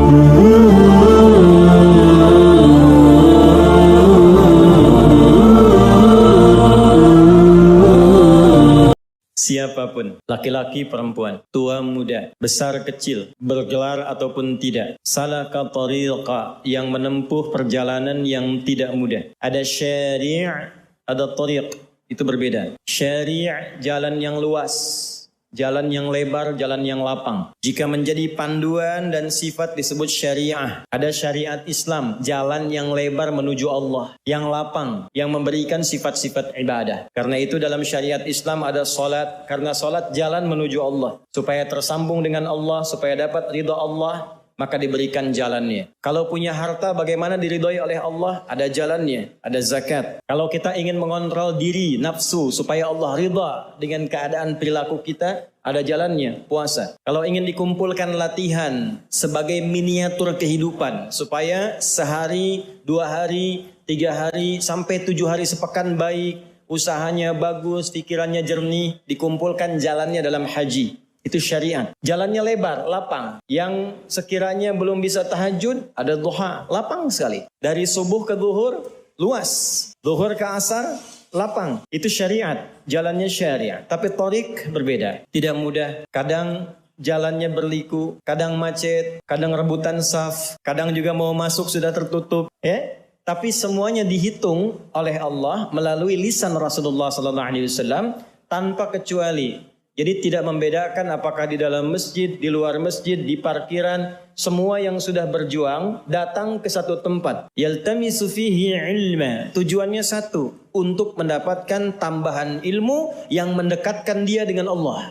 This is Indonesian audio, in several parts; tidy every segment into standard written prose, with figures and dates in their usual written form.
Siapapun, laki-laki, perempuan, tua, muda, besar, kecil, bergelar ataupun tidak, salaka tariqa, yang menempuh perjalanan yang tidak mudah. Ada syari', ada tariq, itu berbeda. Syari' jalan yang luas, jalan yang lebar, jalan yang lapang. Jika menjadi panduan dan sifat disebut syariah. Ada syariat Islam, jalan yang lebar menuju Allah, yang lapang, yang memberikan sifat-sifat ibadah. Karena itu dalam syariat Islam ada salat, karena salat jalan menuju Allah. Supaya tersambung dengan Allah, supaya dapat ridha Allah, maka diberikan jalannya. Kalau punya harta bagaimana diridhoi oleh Allah? Ada jalannya, ada zakat. Kalau kita ingin mengontrol diri, nafsu, supaya Allah ridha dengan keadaan perilaku kita, ada jalannya, puasa. Kalau ingin dikumpulkan latihan sebagai miniatur kehidupan, supaya sehari, 2 hari, 3 hari, sampai 7 hari sepekan baik, usahanya bagus, pikirannya jernih, dikumpulkan jalannya dalam haji. Itu syariat. Jalannya lebar, lapang. Yang sekiranya belum bisa tahajud, ada duha, lapang sekali. Dari subuh ke zuhur, luas. Zuhur ke asar, lapang. Itu syariat. Jalannya syariat. Tapi tariq berbeda. Tidak mudah. Kadang jalannya berliku, kadang macet, kadang rebutan saf, kadang juga mau masuk sudah tertutup. Tapi semuanya dihitung oleh Allah melalui lisan Rasulullah SAW tanpa kecuali. Jadi tidak membedakan apakah di dalam masjid, di luar masjid, di parkiran, semua yang sudah berjuang datang ke satu tempat. Yaltamisu fihi ilma. Tujuannya satu, untuk mendapatkan tambahan ilmu yang mendekatkan dia dengan Allah.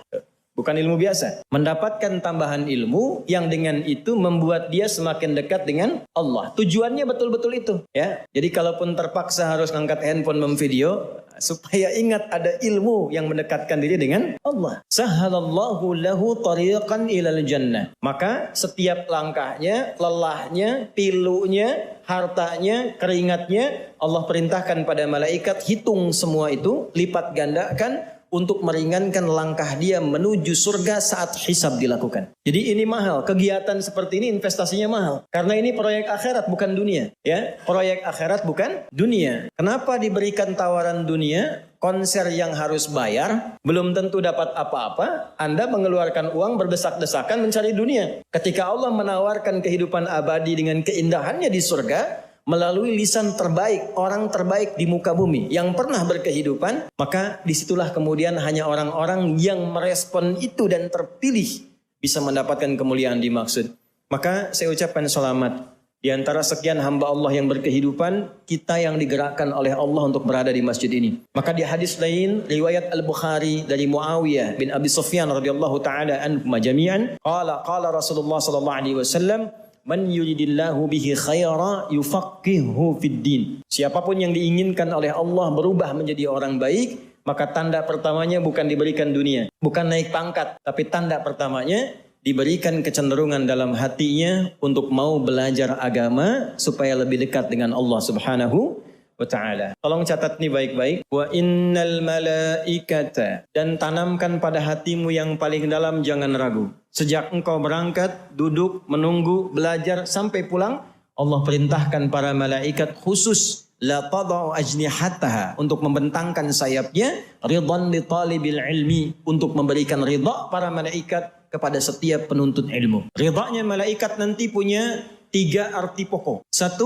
Bukan ilmu biasa. Mendapatkan tambahan ilmu yang dengan itu membuat dia semakin dekat dengan Allah. Tujuannya betul-betul itu. Ya. Jadi kalaupun terpaksa harus ngangkat handphone memvideo, supaya ingat ada ilmu yang mendekatkan diri dengan Allah. Sahalallahu lahu tariqan ilal jannah. Maka setiap langkahnya, lelahnya, pilunya, hartanya, keringatnya, Allah perintahkan pada malaikat, hitung semua itu, lipat gandakan, untuk meringankan langkah dia menuju surga saat hisab dilakukan. Jadi ini mahal, kegiatan seperti ini investasinya mahal. Karena ini proyek akhirat bukan dunia. Ya, proyek akhirat bukan dunia. Kenapa diberikan tawaran dunia? Konser yang harus bayar, belum tentu dapat apa-apa. Anda mengeluarkan uang berdesak-desakan mencari dunia. Ketika Allah menawarkan kehidupan abadi dengan keindahannya di surga, melalui lisan terbaik, orang terbaik di muka bumi yang pernah berkehidupan, maka disitulah kemudian hanya orang-orang yang merespon itu dan terpilih bisa mendapatkan kemuliaan dimaksud. Maka saya ucapkan selamat. Di antara sekian hamba Allah yang berkehidupan, kita yang digerakkan oleh Allah untuk berada di masjid ini. Maka di hadis lain, riwayat Al-Bukhari dari Muawiyah bin Abi Sufyan radhiyallahu taala anhum jami'an, qala Rasulullah sallallahu alaihi wasallam, man yuridillahu bihi khaira yufaqihuhu fid din. Siapapun yang diinginkan oleh Allah berubah menjadi orang baik, maka tanda pertamanya bukan diberikan dunia, bukan naik pangkat, tapi tanda pertamanya diberikan kecenderungan dalam hatinya untuk mau belajar agama supaya lebih dekat dengan Allah Subhanahu wa ta'ala. Tolong catat nih baik-baik. Wa innal malaikata, dan tanamkan pada hatimu yang paling dalam, jangan ragu. Sejak engkau berangkat, duduk, menunggu, belajar sampai pulang, Allah perintahkan para malaikat khusus la tadau ajnihataha, untuk membentangkan sayapnya, ridhan li talibil ilmi, untuk memberikan ridha para malaikat kepada setiap penuntut ilmu. Ridhanya malaikat nanti punya 3 arti pokok. 1,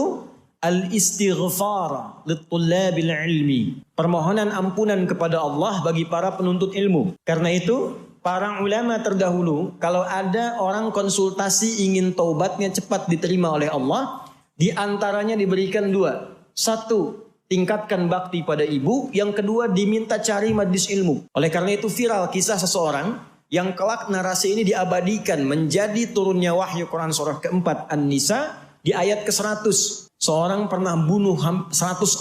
al-istighfar littullabil ilmi, permohonan ampunan kepada Allah bagi para penuntut ilmu. Karena itu para ulama terdahulu, kalau ada orang konsultasi ingin taubatnya cepat diterima oleh Allah, di antaranya diberikan 2. 1, tingkatkan bakti pada ibu. Yang kedua, diminta cari majlis ilmu. Oleh karena itu viral kisah seseorang yang kelak narasi ini diabadikan menjadi turunnya wahyu Quran surah keempat An-Nisa di ayat ke-100. Seorang pernah bunuh 100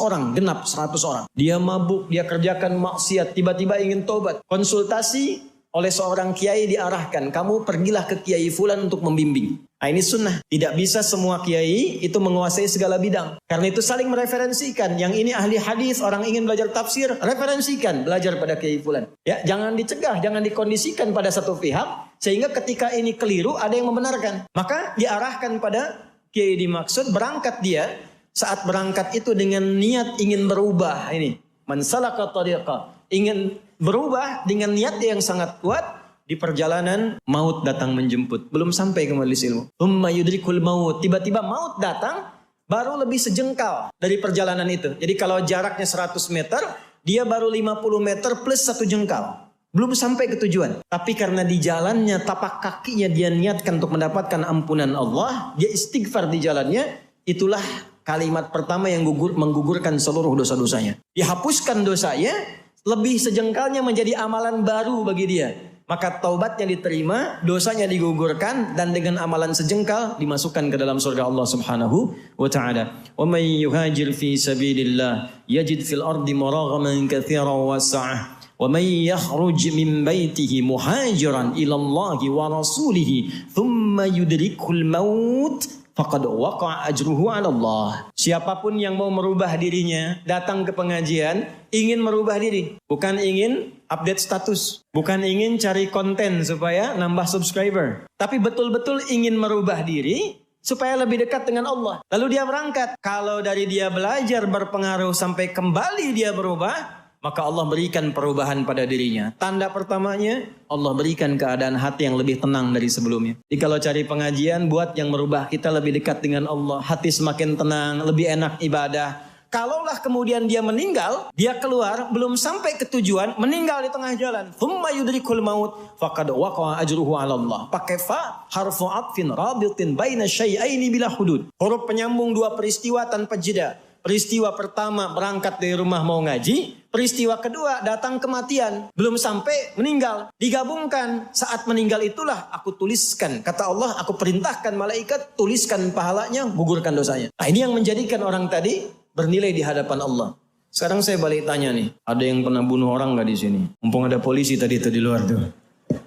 orang, genap 100 orang. Dia mabuk, dia kerjakan maksiat, tiba-tiba ingin tobat. Konsultasi, oleh seorang kiai diarahkan, kamu pergilah ke kiai fulan untuk membimbing. Nah, ini sunnah. Tidak bisa semua kiai itu menguasai segala bidang. Karena itu saling mereferensikan. Yang ini ahli hadis, orang ingin belajar tafsir, referensikan, belajar pada kiai fulan. Ya, jangan dicegah, jangan dikondisikan pada satu pihak sehingga ketika ini keliru ada yang membenarkan. Maka diarahkan pada kiai dimaksud, berangkat dia. Saat berangkat itu dengan niat ingin berubah. Ini man salaka tariqa, ingin berubah dengan niat yang sangat kuat. Di perjalanan maut datang menjemput, belum sampai ke majelis ilmu. Thumma yudrikul maut, tiba-tiba maut datang baru lebih sejengkal dari perjalanan itu. Jadi kalau jaraknya 100 meter, dia baru 50 meter plus 1 jengkal. Belum sampai ke tujuan. Tapi karena di jalannya, tapak kakinya dia niatkan untuk mendapatkan ampunan Allah, dia istighfar di jalannya, itulah kalimat pertama yang menggugurkan seluruh dosa-dosanya. Dihapuskan dosanya, lebih sejengkalnya menjadi amalan baru bagi dia. Maka taubatnya diterima, dosanya digugurkan, dan dengan amalan sejengkal dimasukkan ke dalam surga Allah Subhanahu wa taala. Wa may yuhajir fi sabilillah yajid fil ardi maraghaman katsiran wa sa'ah. Wa may yakhruj min baitihi muhajiran ila Allah wa rasulihi thumma yudrikul maut faqad waqa'a ajruhu 'ala Allah. Siapapun yang mau merubah dirinya, datang ke pengajian, ingin merubah diri, bukan ingin update status, bukan ingin cari konten supaya nambah subscriber, tapi betul-betul ingin merubah diri supaya lebih dekat dengan Allah. Lalu dia berangkat. Kalau dari dia belajar berpengaruh sampai kembali dia berubah, maka Allah berikan perubahan pada dirinya. Tanda pertamanya, Allah berikan keadaan hati yang lebih tenang dari sebelumnya. Jadi kalau cari pengajian, buat yang merubah kita lebih dekat dengan Allah. Hati semakin tenang, lebih enak ibadah. Kalaulah kemudian dia meninggal, dia keluar, belum sampai ke tujuan, meninggal di tengah jalan. Thumma yudrikul maut, faqad waqa'a ajruhu 'ala Allah. Pakai fa, harfu 'atfin rabitin baina syai'aini bila hudud. Huruf penyambung dua peristiwa tanpa jeda. Peristiwa pertama berangkat dari rumah mau ngaji, peristiwa kedua datang kematian, belum sampai meninggal. Digabungkan, saat meninggal itulah aku tuliskan. Kata Allah, aku perintahkan malaikat tuliskan pahalanya, gugurkan dosanya. Nah, ini yang menjadikan orang tadi bernilai di hadapan Allah. Sekarang saya balik tanya nih, ada yang pernah bunuh orang nggak di sini? Mumpung ada polisi tadi itu di luar tuh.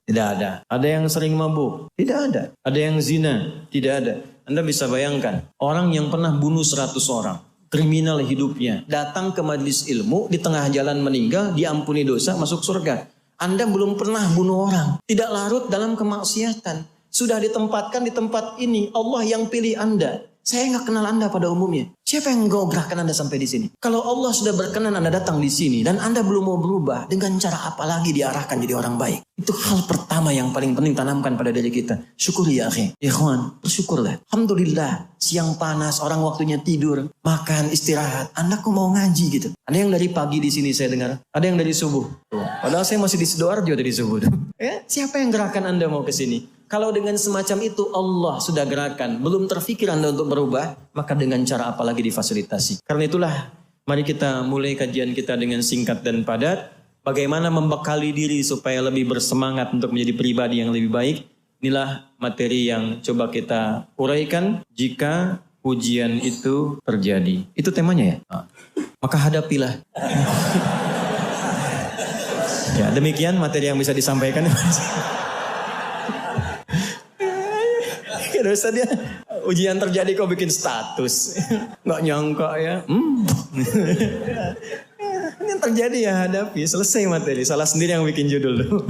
Tidak ada. Ada yang sering mabuk? Tidak ada. Ada yang zina? Tidak ada. Anda bisa bayangkan, orang yang pernah bunuh 100 orang. Kriminal hidupnya, datang ke majelis ilmu, di tengah jalan meninggal, diampuni dosa, masuk surga. Anda belum pernah bunuh orang, tidak larut dalam kemaksiatan, sudah ditempatkan di tempat ini, Allah yang pilih Anda. Saya nggak kenal Anda pada umumnya. Siapa yang gerakan Anda sampai di sini? Kalau Allah sudah berkenan Anda datang di sini dan Anda belum mau berubah, dengan cara apa lagi diarahkan jadi orang baik? Itu hal pertama yang paling penting tanamkan pada diri kita. Syukur ya akhi. Ikhwan, bersyukurlah. Alhamdulillah, siang panas, orang waktunya tidur, makan, istirahat. Anda kok mau ngaji gitu? Ada yang dari pagi di sini saya dengar, ada yang dari subuh. Padahal saya masih di Sidoarjo dari subuh. Ya, siapa yang gerakan Anda mau ke sini? Kalau dengan semacam itu Allah sudah gerakan, belum terfikir Anda untuk berubah, maka dengan cara apa lagi difasilitasi? Karena itulah, mari kita mulai kajian kita dengan singkat dan padat. Bagaimana membekali diri supaya lebih bersemangat untuk menjadi pribadi yang lebih baik. Inilah materi yang coba kita uraikan jika ujian itu terjadi. Itu temanya ya? Maka hadapilah. Ya, demikian materi yang bisa disampaikan. Dosa dia, ujian terjadi kok bikin status. Nggak nyangka ya. Ini yang terjadi ya hadapi. Selesai materi. Salah sendiri yang bikin judul.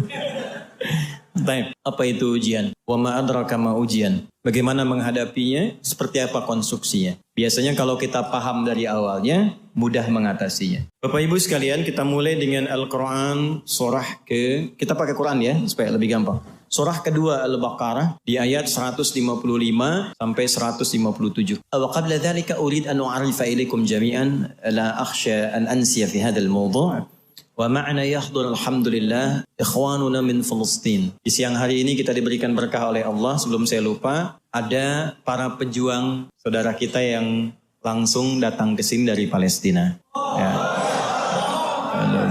Baik. Apa itu ujian? Wa ma adraka ma ujian. Bagaimana menghadapinya? Seperti apa konstruksinya? Biasanya kalau kita paham dari awalnya, mudah mengatasinya. Bapak Ibu sekalian, kita mulai dengan Al-Quran surah kita pakai Quran ya, supaya lebih gampang. Surah kedua Al-Baqarah di ayat 155 sampai 157. Wa qabla dzalika urid an u'arifa ilaikum jami'an la akhsha an ansiya fi hadzal mawdu'. Wa ma'na yahdhur alhamdulillah ikhwanuna min Filistin. Di siang hari ini kita diberikan berkah oleh Allah. Sebelum saya lupa, ada para pejuang saudara kita yang langsung datang ke sini dari Palestina. Ya.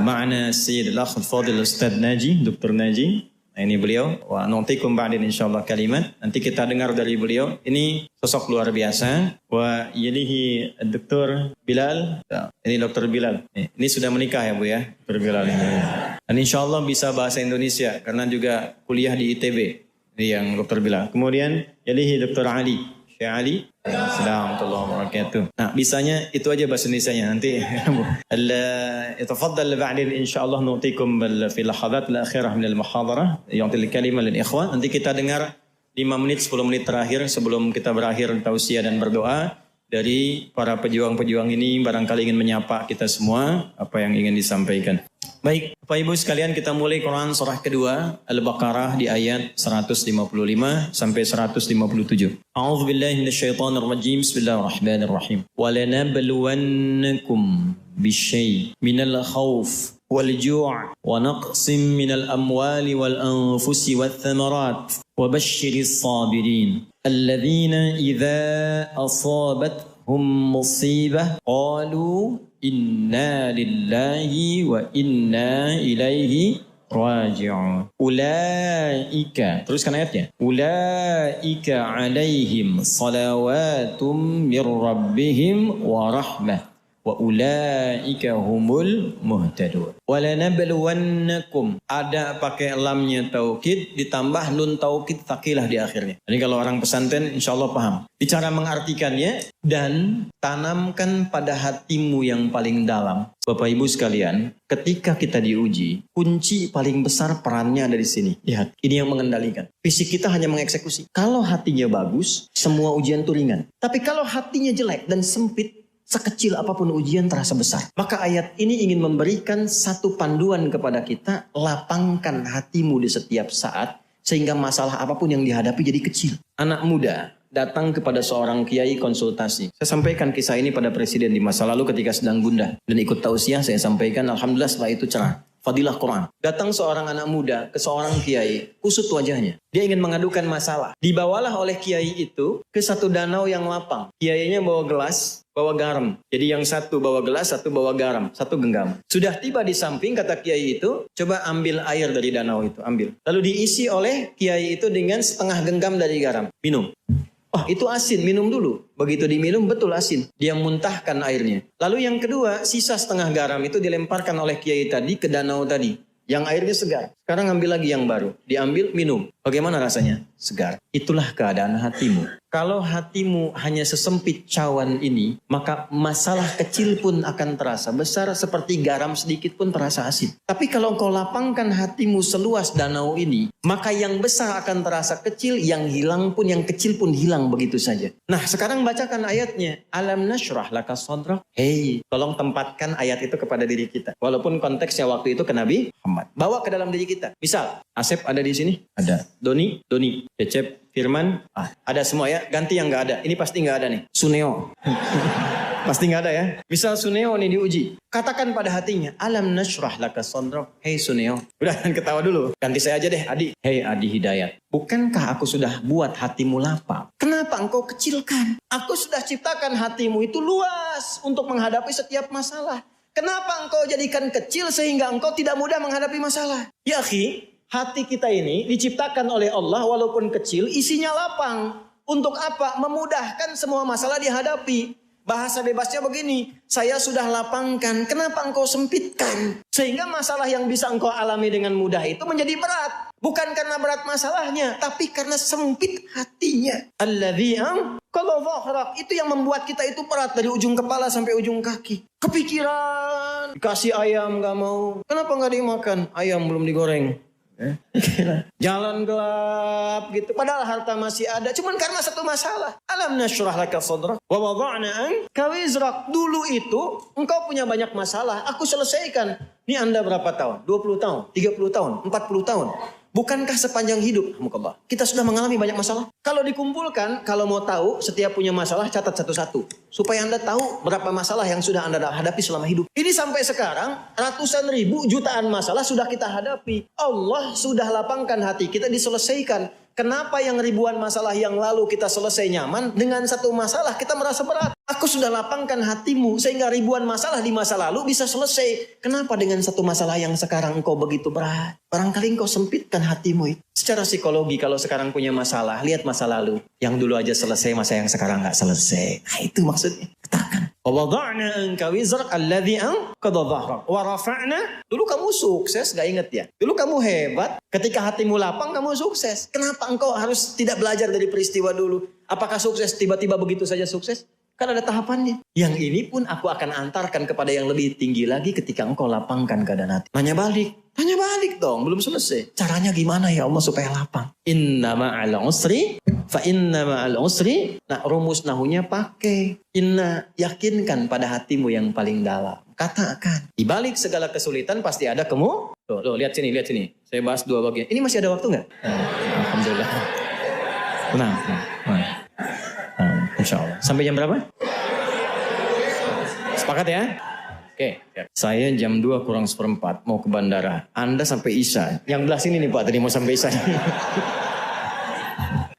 Ma'na Sayyid Al-Akh Fadil Ustaz Naji, Dr. Naji. Nah, ini beliau. Wa nu'tikum ba'din insyaallah kalimat. Nanti kita dengar dari beliau. Ini sosok luar biasa. Wa yalihi Dr. Bilal. Ini Dr. Bilal. Ini sudah menikah ya Bu ya, Dr. Bilal ini. Dan insyaallah bisa bahasa Indonesia karena juga kuliah di ITB. Ini yang Dr. Bilal. Kemudian yalihi Dr. Ali. Syekh Ali. Assalamualaikum warahmatullahi wabarakatuh. Nah, bisanya itu aja bahasa Indonesianya. Nanti يتفضل بعدين إن شاء الله نعطيكم في اللحظات الأخيرة من المحاضرة يعطي الكلمة للإخوان. Nanti kita dengar 5 menit 10 menit terakhir sebelum kita berakhir tausiah dan berdoa dari para pejuang-pejuang ini, barangkali ingin menyapa kita semua apa yang ingin disampaikan. Baik, Bapak Ibu sekalian, kita mulai Quran surah kedua Al-Baqarah di ayat 155 sampai 157. A'udzu billahi minasyaitonir rajim. Bismillahirrahmanirrahim. Wa lanabluwannakum bisyai' minal khauf wal ju' wa naqsim minal amwali wal anfusi wath thamarat wa basyiris sabirin alladzina idza asabathum musibah qalu inna lillahi wa inna ilaihi raji'un. Ulaika, teruskan ayatnya. Ulaika alaihim salawatum mir rabbihim wa rahmah wa ulaika humul muhtadun. Walanabluwannakum, ada pakai lamnya taukid ditambah nun taukid tsaqilah di akhirnya. Jadi kalau orang pesantren insyaallah paham. Bicara mengartikannya, dan tanamkan pada hatimu yang paling dalam. Bapak Ibu sekalian, ketika kita diuji, kunci paling besar perannya ada di sini. Lihat, ini yang mengendalikan. Fisik kita hanya mengeksekusi. Kalau hatinya bagus, semua ujian itu ringan. Tapi kalau hatinya jelek dan sempit, sekecil apapun ujian terasa besar. Maka ayat ini ingin memberikan satu panduan kepada kita, lapangkan hatimu di setiap saat, sehingga masalah apapun yang dihadapi jadi kecil. Anak muda datang kepada seorang kiai konsultasi. Saya sampaikan kisah ini pada presiden di masa lalu ketika sedang gundah. Dan ikut tausiah saya sampaikan, alhamdulillah setelah itu cerah. Fadilah Quran. Datang seorang anak muda ke seorang kiai, kusut wajahnya. Dia ingin mengadukan masalah. Dibawalah oleh kiai itu ke satu danau yang lapang. Kiainya bawa gelas, bawa garam. Jadi yang satu bawa gelas, satu bawa garam, satu genggam. Sudah tiba di samping, kata kiai itu, coba ambil air dari danau itu, ambil. Lalu diisi oleh kiai itu dengan setengah genggam dari garam. Minum. Oh, itu asin, minum dulu. Begitu diminum, betul asin. Dia muntahkan airnya. Lalu yang kedua, sisa setengah garam itu dilemparkan oleh kiai tadi ke danau tadi. Yang airnya segar. Sekarang ambil lagi yang baru. Diambil, minum. Bagaimana rasanya? Segar. Itulah keadaan hatimu. Kalau hatimu hanya sesempit cawan ini, maka masalah kecil pun akan terasa besar, seperti garam sedikit pun terasa asin. Tapi kalau engkau lapangkan hatimu seluas danau ini, maka yang besar akan terasa kecil, yang hilang pun, yang kecil pun hilang begitu saja. Nah, sekarang bacakan ayatnya. Alam nashrah laka sadrak. Hei, tolong tempatkan ayat itu kepada diri kita. Walaupun konteksnya waktu itu ke Nabi Muhammad. Bawa ke dalam diri kita. Misal, Asep ada di sini? Ada. Doni? Cecep? Firman? Ada semua ya. Ganti yang gak ada. Ini pasti gak ada nih. Suneo. Pasti gak ada ya. Misal Suneo nih diuji. Katakan pada hatinya. Alam nashrah laka sadrak. Hei Suneo. Udah, ketawa dulu. Ganti saya aja deh, Adi. Hei Adi Hidayat. Bukankah aku sudah buat hatimu lapang? Kenapa engkau kecilkan? Aku sudah ciptakan hatimu itu luas untuk menghadapi setiap masalah. Kenapa engkau jadikan kecil sehingga engkau tidak mudah menghadapi masalah? Ya akhi, hati kita ini diciptakan oleh Allah walaupun kecil, isinya lapang. Untuk apa? Memudahkan semua masalah dihadapi. Bahasa bebasnya begini, saya sudah lapangkan, kenapa engkau sempitkan? Sehingga masalah yang bisa engkau alami dengan mudah itu menjadi berat. Bukan karena berat masalahnya, tapi karena sempit hatinya. Alladzi kalau dhahrak, itu yang membuat kita itu berat dari ujung kepala sampai ujung kaki. Kepikiran, kasih ayam gak mau. Kenapa gak dimakan? Ayam belum digoreng. Jalan gelap gitu. Padahal harta masih ada. Cuman karena satu masalah. Alam nashrah laka sadrak wa wada'na anka wizrak. Dulu itu engkau punya banyak masalah. Aku selesaikan. Ini Anda berapa tahun? 20 tahun, 30 tahun, 40 tahun. Bukankah sepanjang hidup, kita sudah mengalami banyak masalah? Kalau dikumpulkan, kalau mau tahu, setiap punya masalah catat satu-satu. Supaya Anda tahu berapa masalah yang sudah Anda hadapi selama hidup. Ini sampai sekarang, ratusan ribu, jutaan masalah sudah kita hadapi. Allah sudah lapangkan hati kita, diselesaikan. Kenapa yang ribuan masalah yang lalu kita selesai nyaman, dengan satu masalah kita merasa berat? Aku sudah lapangkan hatimu sehingga ribuan masalah di masa lalu bisa selesai. Kenapa dengan satu masalah yang sekarang engkau begitu berat? Barangkali engkau sempitkan hatimu itu. Secara psikologi kalau sekarang punya masalah, lihat masa lalu. Yang dulu aja selesai, masa yang sekarang nggak selesai. Nah itu maksudnya. Katakan. وَوَضَعْنَا أَنْكَ وِزْرَكَ الَّذِي أَنْقَضَ ظَهْرَكَ وَرَفَعْنَا. Dulu kamu sukses, gak inget ya? Dulu kamu hebat, ketika hatimu lapang kamu sukses. Kenapa engkau harus tidak belajar dari peristiwa dulu? Apakah sukses tiba-tiba begitu saja sukses? Kan ada tahapannya. Yang ini pun aku akan antarkan kepada yang lebih tinggi lagi ketika engkau lapangkan keadaan hati. Tanya balik dong, belum selesai. Caranya gimana ya Allah supaya lapang? Inna ma'al usri, fa inna ma'al usri. Nah rumus nahunya pakai. Inna, yakinkan pada hatimu yang paling dalam. Katakan, di balik segala kesulitan pasti ada kamu. Loh, lihat sini. Saya bahas dua bagian. Ini masih ada waktu nggak? Alhamdulillah. Tenang. Insya Allah. Sampai jam berapa? Sepakat ya? Oke. Saya jam 2 kurang seperempat mau ke bandara. Anda sampai Isya. Yang belah sini nih Pak, tadi mau sampai Isya.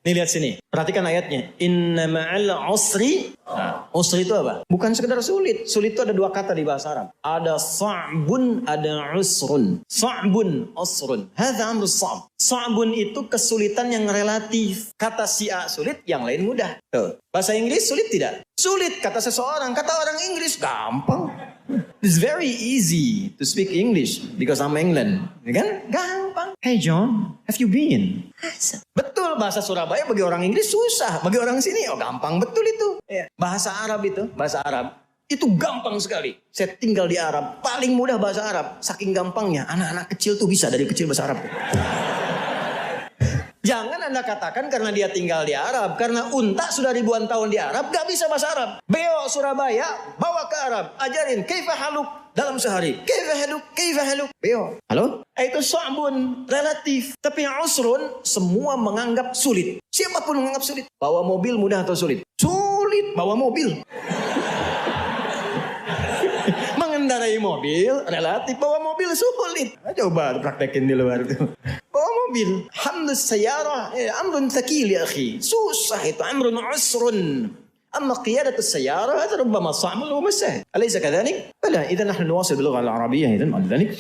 Nih lihat sini. Perhatikan ayatnya. Inna ma'al usri. Nah, usri itu apa? Bukan sekedar sulit. Sulit itu ada dua kata di bahasa Arab. Ada sa'bun, ada usrun. Sa'bun, usrun. Hadha amru sa'b. Sa'bun itu kesulitan yang relatif. Kata si A sulit, yang lain mudah. Tuh. Bahasa Inggris sulit tidak? Sulit kata seseorang. Kata orang Inggris gampang. It's very easy to speak English because I'm England. Ya kan? Gampang. Hey John, have you been? Betul, bahasa Surabaya bagi orang Inggris susah. Bagi orang sini, gampang betul itu. Ya. Bahasa Arab itu gampang sekali. Saya tinggal di Arab, paling mudah bahasa Arab. Saking gampangnya, anak-anak kecil tuh bisa dari kecil bahasa Arab. Jangan Anda katakan karena dia tinggal di Arab. Karena unta sudah ribuan tahun di Arab, gak bisa bahasa Arab. Beo Surabaya, bawa ke Arab. Ajarin, kaifa haluk dalam sehari. Kaifa haluk. Beo, halo? Itu sa'bun, relatif. Tapi usrun, semua menganggap sulit. Siapapun menganggap sulit. Bawa mobil mudah atau sulit? Sulit, bawa mobil. Mengendarai mobil, relatif. Bawa mobil sulit. Coba praktekin di luar itu. Bawa mobil. Hamdus sayyarah. Amrun thaqil ya akhi. Susah itu. Amrun usrun. Amma qiyadatus sayyarah. Itu rubbama sa'bun wa masah. Alaysa kadhalik? Bala. Idhan nahnu nuwasil bilugha al-arabiyyah. Idhan ma'adhalik.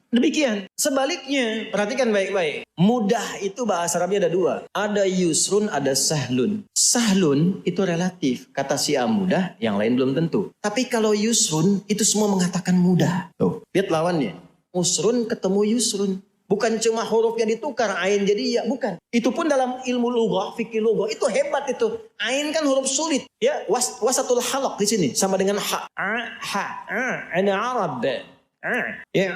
Demikian. Sebaliknya. Perhatikan baik-baik. Mudah itu bahasa Arabnya ada dua. Ada yusrun, ada sahlun. Sahlun itu relatif. Kata si A mudah, yang lain belum tentu. Tapi kalau yusrun, itu semua mengatakan mudah. Tuh. Lihat lawannya. Usrun ketemu yusrun. Bukan cuma hurufnya ditukar, ain jadi ya, bukan. Itu pun dalam ilmu lughah, fikih lughah, itu hebat itu. Ain kan huruf sulit. Ya, wasatul halaq di sini sama dengan ha. Ana Arab. Ya,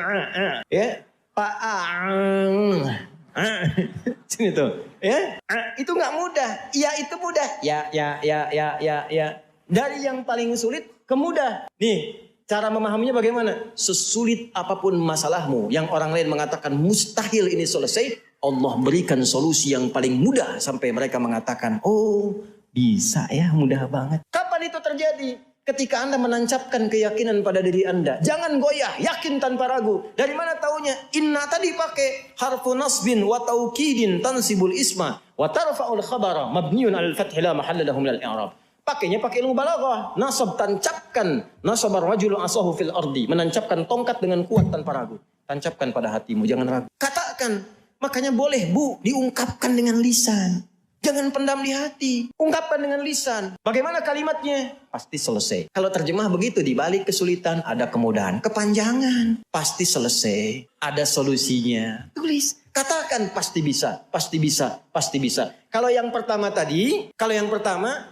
sini tuh. Ya, itu nggak mudah. Ya itu mudah. Ya. Dari yang paling sulit ke mudah. Nih. Cara memahaminya bagaimana? Sesulit apapun masalahmu yang orang lain mengatakan mustahil ini selesai, Allah berikan solusi yang paling mudah sampai mereka mengatakan, oh bisa ya, mudah banget. Kapan itu terjadi? Ketika Anda menancapkan keyakinan pada diri Anda. Jangan goyah, yakin tanpa ragu. Dari mana taunya? Inna tadi pakai harfu nasbin wa taukidin tansibul isma wa tarfa'ul khabara mabniun al fathi la mahalla lahu minal i'rab. Pakainya pakai ilmu balaghah. Nasab, tancapkan. Nasabar rajulu asahu fil ardi. Menancapkan tongkat dengan kuat tanpa ragu. Tancapkan pada hatimu, jangan ragu. Katakan. Makanya boleh bu, diungkapkan dengan lisan. Jangan pendam di hati. Ungkapkan dengan lisan. Bagaimana kalimatnya? Pasti selesai. Kalau terjemah begitu, di balik kesulitan ada kemudahan. Kepanjangan. Pasti selesai. Ada solusinya. Tulis. Katakan pasti bisa. Pasti bisa. Pasti bisa. Kalau yang pertama tadi,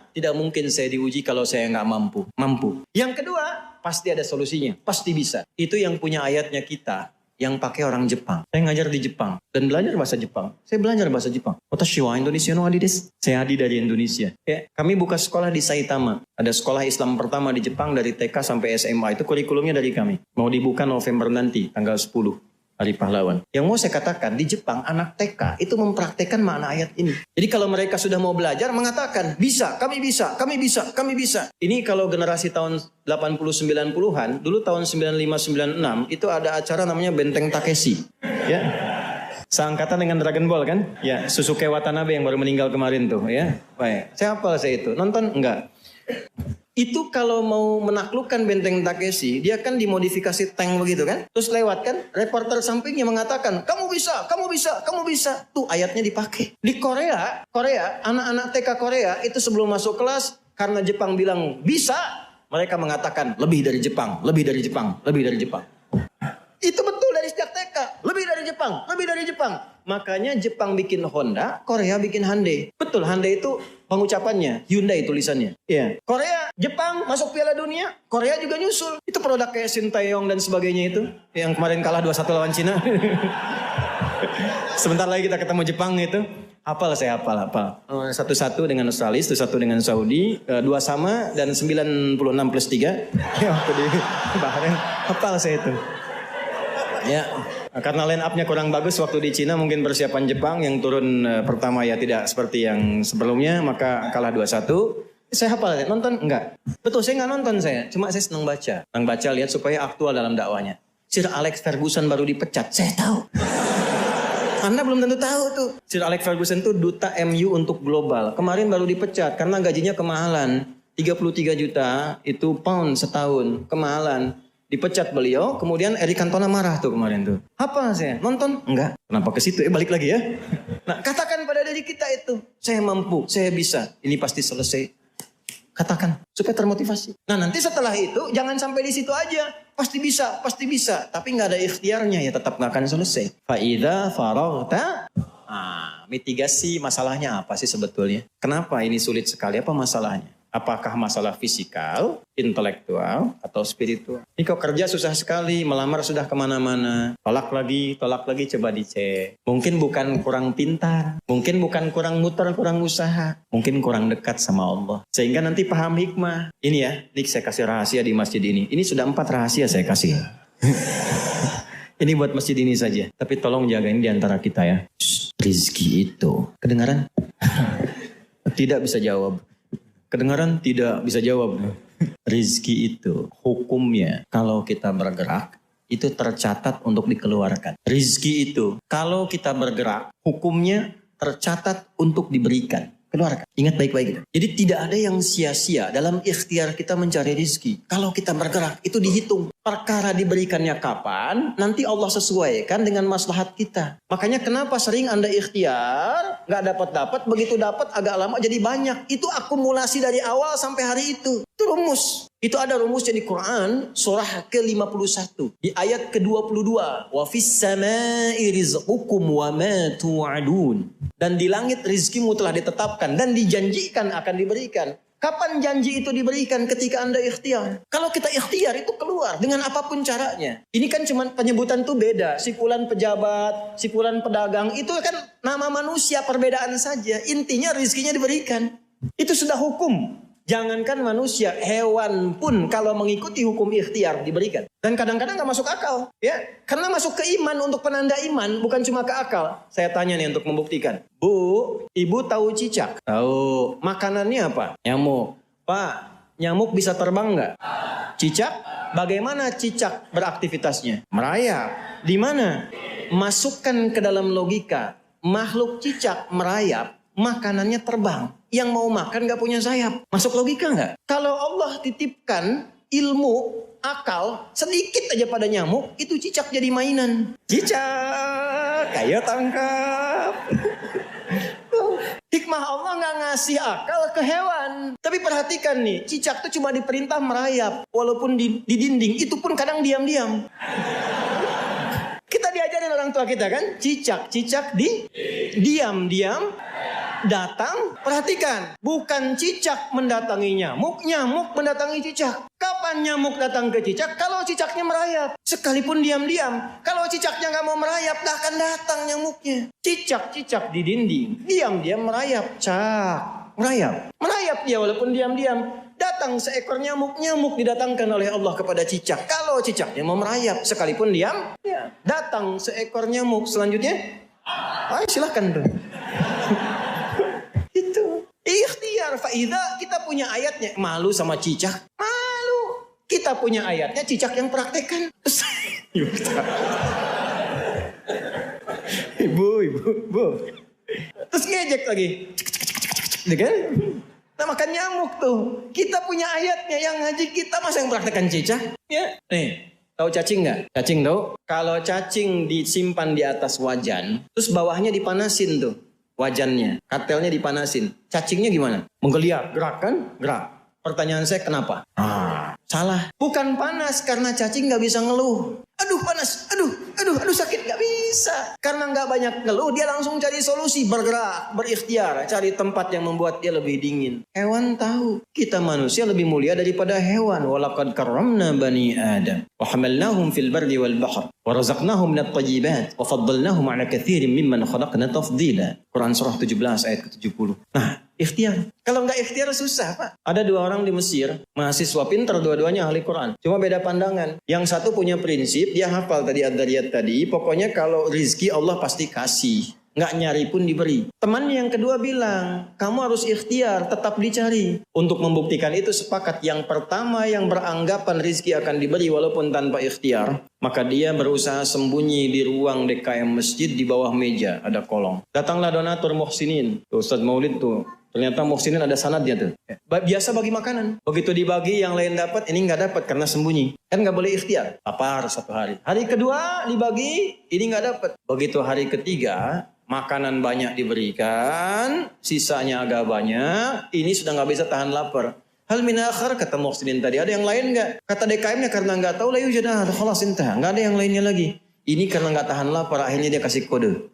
tidak mungkin saya diuji kalau saya nggak mampu. Mampu. Yang kedua, pasti ada solusinya. Pasti bisa. Itu yang punya ayatnya kita. Yang pakai orang Jepang. Saya ngajar di Jepang. Dan belajar bahasa Jepang. Saya belajar bahasa Jepang. Watashi wa Indonesia no adi desu. Saya adi dari Indonesia. Ya, kami buka sekolah di Saitama. Ada sekolah Islam pertama di Jepang dari TK sampai SMA. Itu kurikulumnya dari kami. Mau dibuka November nanti. Tanggal 10. Hari Pahlawan. Yang mau saya katakan, di Jepang anak TK itu mempraktekkan makna ayat ini. Jadi kalau mereka sudah mau belajar, mengatakan, bisa, kami bisa, kami bisa, kami bisa. Ini kalau generasi tahun 80-90-an, dulu tahun 95-96, itu ada acara namanya Benteng Takeshi. Ya. Seangkatan dengan Dragon Ball kan? Ya, Susuke Watanabe yang baru meninggal kemarin tuh ya. Baik. Saya hafal saya itu. Nonton enggak? Itu kalau mau menaklukkan benteng Takeshi, dia kan dimodifikasi tank begitu kan? Terus lewat kan, reporter sampingnya mengatakan, kamu bisa, kamu bisa, kamu bisa. Tuh ayatnya dipakai. Di Korea, anak-anak TK Korea itu sebelum masuk kelas, karena Jepang bilang bisa, mereka mengatakan lebih dari Jepang, lebih dari Jepang, lebih dari Jepang. Itu betul dari sejak TK. Lebih dari Jepang, lebih dari Jepang. Makanya Jepang bikin Honda, Korea bikin Hyundai. Betul, Hyundai itu pengucapannya, Hyundai tulisannya. Iya. Korea, Jepang masuk Piala Dunia, Korea juga nyusul. Itu produk kayak Sinteyong dan sebagainya itu. Yang kemarin kalah 2-1 lawan Cina. Sebentar lagi kita ketemu Jepang itu. Saya hafal. 1-1 dengan Australia, 1-1 dengan Saudi, 2 sama dan 96+3. Ya, waktu di Bahrain. Hafal saya itu. Ya, karena line up-nya kurang bagus waktu di Cina, mungkin persiapan Jepang yang turun pertama ya tidak seperti yang sebelumnya, maka kalah 2-1. Saya hafal, nonton enggak? Betul, saya nggak nonton saya, cuma saya senang baca. Senang baca, lihat supaya aktual dalam dakwanya. Sir Alex Ferguson baru dipecat, saya tahu. Anda belum tentu tahu tuh. Sir Alex Ferguson tuh duta MU untuk global. Kemarin baru dipecat karena gajinya kemahalan. 33 juta itu pound setahun, kemahalan. Dipecat beliau, kemudian Eric Cantona marah tuh kemarin tuh. Apa saya? Nonton? Enggak. Kenapa ke situ? Balik lagi ya. Nah, katakan pada diri kita itu, saya mampu, saya bisa. Ini pasti selesai. Katakan supaya termotivasi. Nah, nanti setelah itu jangan sampai di situ aja. Pasti bisa, pasti bisa. Tapi nggak ada ikhtiarnya ya tetap nggak akan selesai. Faida faraghta. Mitigasi masalahnya apa sih sebetulnya? Kenapa ini sulit sekali? Apa masalahnya? Apakah masalah fisikal, intelektual, atau spiritual? Ini kok kerja susah sekali, melamar sudah kemana-mana. Tolak lagi, coba dicek. Mungkin bukan kurang pintar, mungkin bukan kurang muter, kurang usaha. Mungkin kurang dekat sama Allah. Sehingga nanti paham hikmah. Ini ya, ini saya kasih rahasia di masjid ini. Ini sudah 4 rahasia saya kasih. Ini buat masjid ini saja. Tapi tolong jagain di antara kita ya. Rizki itu. Kedengaran? Tidak bisa jawab. Kedengaran tidak bisa jawab. Rizki itu hukumnya kalau kita bergerak itu tercatat untuk dikeluarkan. Rizki itu kalau kita bergerak hukumnya tercatat untuk diberikan. Keluarkan. Ingat baik-baik itu. Jadi tidak ada yang sia-sia dalam ikhtiar kita mencari rizki. Kalau kita bergerak itu dihitung. Perkara diberikannya kapan, nanti Allah sesuaikan dengan maslahat kita. Makanya kenapa sering Anda ikhtiar, gak dapat-dapat, begitu dapat agak lama jadi banyak. Itu akumulasi dari awal sampai hari itu. Itu rumus. Itu ada rumusnya di Quran, surah ke-51. Di ayat ke-22. Wa fis samai rizqukum wa ma tu'adun. Dan di langit rizkimu telah ditetapkan dan dijanjikan akan diberikan. Kapan janji itu diberikan? Ketika Anda ikhtiar. Kalau kita ikhtiar itu keluar dengan apapun caranya. Ini kan cuma penyebutan tuh beda. Si fulan pejabat, si fulan pedagang. Itu kan nama manusia, perbedaan saja. Intinya rizkinya diberikan. Itu sudah hukum. Jangankan manusia, hewan pun kalau mengikuti hukum ikhtiar diberikan. Dan kadang-kadang gak masuk akal. Ya, karena masuk ke iman untuk penanda iman, bukan cuma ke akal. Saya tanya nih untuk membuktikan. Bu, ibu tahu cicak? Tahu. Makanannya apa? Nyamuk. Pak, nyamuk bisa terbang gak? Cicak? Bagaimana cicak beraktivitasnya? Merayap. Di mana? Masukkan ke dalam logika. Makhluk cicak merayap, makanannya terbang. Yang mau makan gak punya sayap. Masuk logika gak? Kalau Allah titipkan ilmu, akal, sedikit aja pada nyamuk, itu cicak jadi mainan. Cicak, kayak tangkap. Hikmah Allah gak ngasih akal ke hewan. Tapi perhatikan nih, cicak tuh cuma diperintah merayap. Walaupun di dinding, itu pun kadang diam-diam. Kita diajarin orang tua kita kan, cicak diam-diam datang. Perhatikan, bukan cicak mendatangi nyamuk, nyamuk mendatangi cicak. Kapan nyamuk datang ke cicak? Kalau cicaknya merayap. Sekalipun diam-diam. Kalau cicaknya gak mau merayap, gak akan datang nyamuknya. Cicak di dinding, diam-diam merayap. Merayap dia walaupun diam-diam. Datang seekor nyamuk didatangkan oleh Allah kepada cicak. Kalau cicaknya mau merayap, sekalipun diam, ya. Datang seekor nyamuk selanjutnya. Silahkan tuh. Itu ikhtiar. Faida kita punya ayatnya. Malu sama cicak? Malu. Kita punya ayatnya, cicak yang praktekkan. Ibu. Terus ngejek lagi. Gitu kan? Nah, makan nyamuk tuh. Kita punya ayatnya yang ngaji kita, masa yang praktekan cicak? Ya, nih. Tahu cacing nggak? Cacing tahu? Kalau cacing disimpan di atas wajan, terus bawahnya dipanasin tuh. Wajannya, kartelnya dipanasin. Cacingnya gimana? Menggeliat, gerak kan? Gerak. Pertanyaan saya kenapa? Salah. Bukan panas karena cacing nggak bisa ngeluh. Aduh panas, aduh sakit, nggak bisa. Karena nggak banyak ngeluh, dia langsung cari solusi, bergerak, berikhtiar, cari tempat yang membuat dia lebih dingin. Hewan tahu, kita manusia lebih mulia daripada hewan. Walaqad karramna bani Adam, wa hamalnahum fil bardi wal bahr, wa razaqnahum minat thayyibat, wa faddalnahum ala katsirin mimman khalaqna tafdila. Quran surah 17 ayat ke-70. Nah, ikhtiar. Kalau nggak ikhtiar susah, Pak. Ada 2 orang di Mesir, mahasiswa pintar, dua-duanya ahli Quran. Cuma beda pandangan. Yang satu punya prinsip, dia hafal tadi Ad-Dariyat tadi, pokoknya kalau rizki Allah pasti kasih. Nggak nyari pun diberi. Teman yang kedua bilang, kamu harus ikhtiar, tetap dicari. Untuk membuktikan itu sepakat. Yang pertama yang beranggapan rizki akan diberi walaupun tanpa ikhtiar, maka dia berusaha sembunyi di ruang DKM masjid di bawah meja, ada kolong. Datanglah donatur muhsinin. Tuh, Ustaz Maulid tuh. Ternyata muhsinin ada sanadnya tuh. Biasa bagi makanan. Begitu dibagi yang lain dapat, ini nggak dapat karena sembunyi. Kan nggak boleh ikhtiar. Lapar 1 hari. Hari kedua dibagi, ini nggak dapat. Begitu hari ketiga, makanan banyak diberikan, sisanya agak banyak, ini sudah nggak bisa tahan lapar. Hal min akhar, kata muhsinin tadi, ada yang lain nggak? Kata DKM-nya karena nggak tahu lah, yaudah, khalas intah, nggak ada yang lainnya lagi. Ini karena nggak tahan lapar, akhirnya dia kasih kode.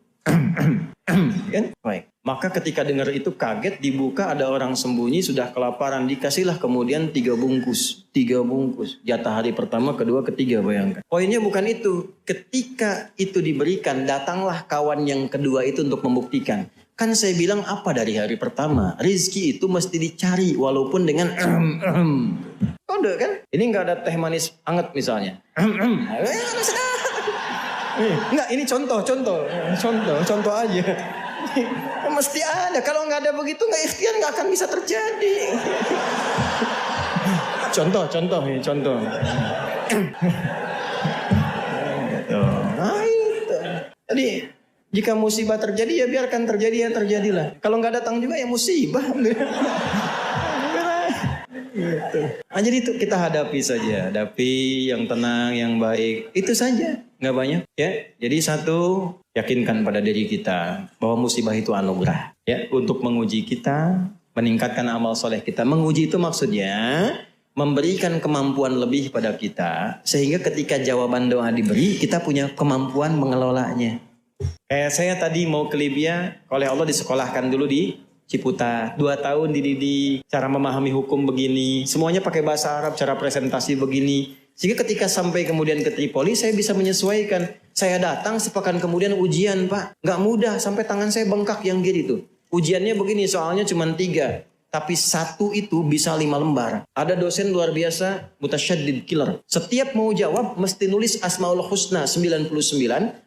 Kan? Baik. Maka ketika dengar itu kaget, dibuka ada orang sembunyi sudah kelaparan, dikasihlah kemudian 3 bungkus. 3 bungkus. Jatah hari pertama, kedua, ketiga, bayangkan. Poinnya bukan itu. Ketika itu diberikan, datanglah kawan yang kedua itu untuk membuktikan. Kan saya bilang apa dari hari pertama? Rizki itu mesti dicari walaupun dengan kode kan? Ini nggak ada teh manis anget misalnya. Enggak, ini contoh aja. Mesti ada. Kalau nggak ada begitu, nggak ikhtiar, nggak akan bisa terjadi. Contoh. Nah itu. Jadi jika musibah terjadi ya biarkan terjadi, ya terjadilah. Kalau nggak datang juga ya musibah. Gitu. Nah, jadi itu kita hadapi saja, hadapi yang tenang, yang baik, itu saja, nggak banyak ya. Jadi satu, yakinkan pada diri kita bahwa musibah itu anugerah ya, untuk menguji kita, meningkatkan amal soleh kita. Menguji itu maksudnya memberikan kemampuan lebih pada kita, sehingga ketika jawaban doa diberi, kita punya kemampuan mengelolanya. Kayak saya tadi mau ke Libya, oleh Allah disekolahkan dulu di Ciputat, 2 tahun dididik, cara memahami hukum begini, semuanya pakai bahasa Arab, cara presentasi begini. Sehingga ketika sampai kemudian ke Tripoli, saya bisa menyesuaikan. Saya datang sepekan kemudian ujian, Pak. Nggak mudah, sampai tangan saya bengkak yang gini tuh. Ujiannya begini, soalnya cuma 3. Tapi 1 itu bisa 5 lembar. Ada dosen luar biasa, mutasyaddid killer. Setiap mau jawab, mesti nulis Asmaul Husna 99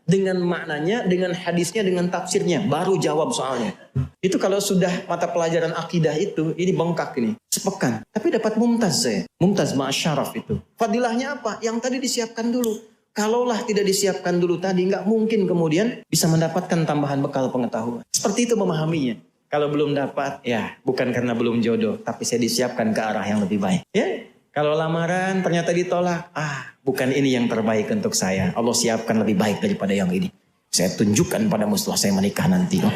dengan maknanya, dengan hadisnya, dengan tafsirnya. Baru jawab soalnya. Itu kalau sudah mata pelajaran akidah itu, ini bengkak ini. Sepekan. Tapi dapat mumtaz saya. Mumtaz ma'asyaraf itu. Fadilahnya apa? Yang tadi disiapkan dulu. Kalaulah tidak disiapkan dulu tadi, nggak mungkin kemudian bisa mendapatkan tambahan bekal pengetahuan. Seperti itu memahaminya. Kalau belum dapat, ya bukan karena belum jodoh, tapi saya disiapkan ke arah yang lebih baik. Ya, kalau lamaran ternyata ditolak, bukan ini yang terbaik untuk saya. Allah siapkan lebih baik daripada yang ini. Saya tunjukkan padamu setelah saya menikah nanti. Nah,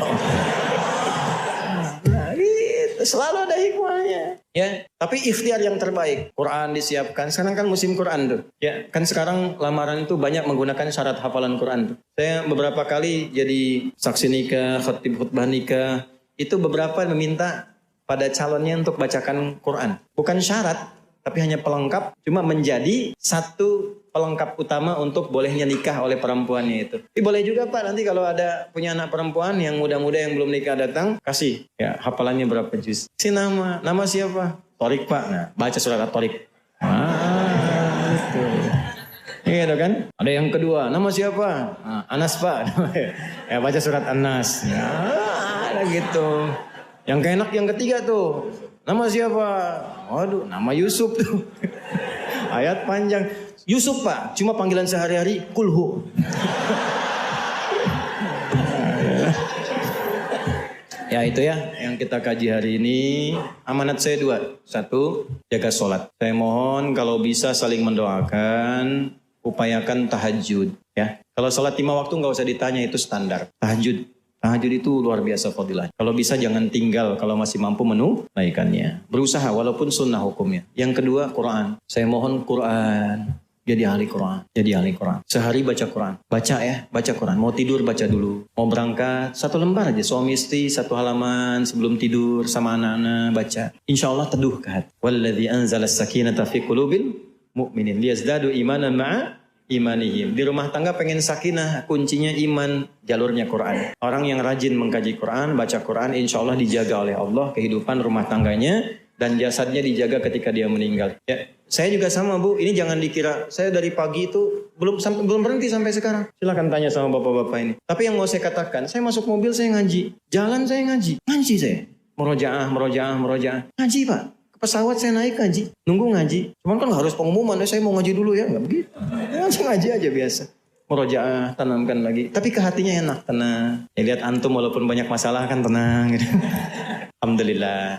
gitu. Selalu ada hikmahnya. Ya, tapi ikhtiar yang terbaik. Quran disiapkan. Sekarang kan musim Quran tuh. Ya, kan sekarang lamaran itu banyak menggunakan syarat hafalan Quran tuh. Saya beberapa kali jadi saksi nikah, khatib khutbah nikah. Itu beberapa meminta pada calonnya untuk bacakan Quran. Bukan syarat, tapi hanya pelengkap. Cuma menjadi satu pelengkap utama untuk bolehnya nikah oleh perempuannya itu. Tapi boleh juga Pak, nanti kalau ada punya anak perempuan yang muda-muda yang belum nikah datang, kasih. Ya, hafalannya berapa juz. Si nama siapa? Torik Pak. Nah, baca surat At-Torik. Gitu. Gitu kan? Ada yang kedua, nama siapa? Anas Pak. Ya, baca surat An-Nas. Gitu. Yang keenak yang ketiga tuh, nama siapa? Waduh, nama Yusuf tuh. Ayat panjang. Yusuf Pak, cuma panggilan sehari-hari kulhu. Ya itu ya yang kita kaji hari ini. Amanat saya 2. 1, jaga sholat. Saya mohon kalau bisa saling mendoakan, upayakan tahajud. Ya, kalau sholat 5 waktu nggak usah ditanya, itu standar. Tahajud itu luar biasa fadilah. Kalau bisa jangan tinggal kalau masih mampu menunaikannya. Berusaha walaupun sunnah hukumnya. Yang kedua Quran. Saya mohon Quran. Jadi ahli Quran. Sehari baca Quran. Baca Quran. Mau tidur baca dulu. Mau berangkat 1 lembar aja. Suami istri 1 halaman sebelum tidur sama anak-anak baca. Insya Allah teduh ke hati. Walladzi anzala as-sakinata fi qulubil mu'minin liyazdadu imanan ma'a imanihim. Di rumah tangga pengen sakinah, kuncinya iman, jalurnya Quran. Orang yang rajin mengkaji Quran, baca Quran, insya Allah dijaga oleh Allah kehidupan rumah tangganya dan jasadnya dijaga ketika dia meninggal. Ya, saya juga sama Bu. Ini jangan dikira saya dari pagi itu belum berhenti sampai sekarang. Silakan tanya sama bapak-bapak ini. Tapi yang mau saya katakan, saya masuk mobil saya ngaji, jalan saya ngaji saya. Murojaah. Ngaji Pak. Pesawat saya naik ngaji, nunggu ngaji. Cuman kan harus pengumuman, saya mau ngaji dulu ya, nggak begitu. Ya, ngaji aja biasa. Murojaah, tanamkan lagi. Tapi ke hatinya enak, tenang. Ya, lihat antum walaupun banyak masalah kan tenang. Gitu. Alhamdulillah.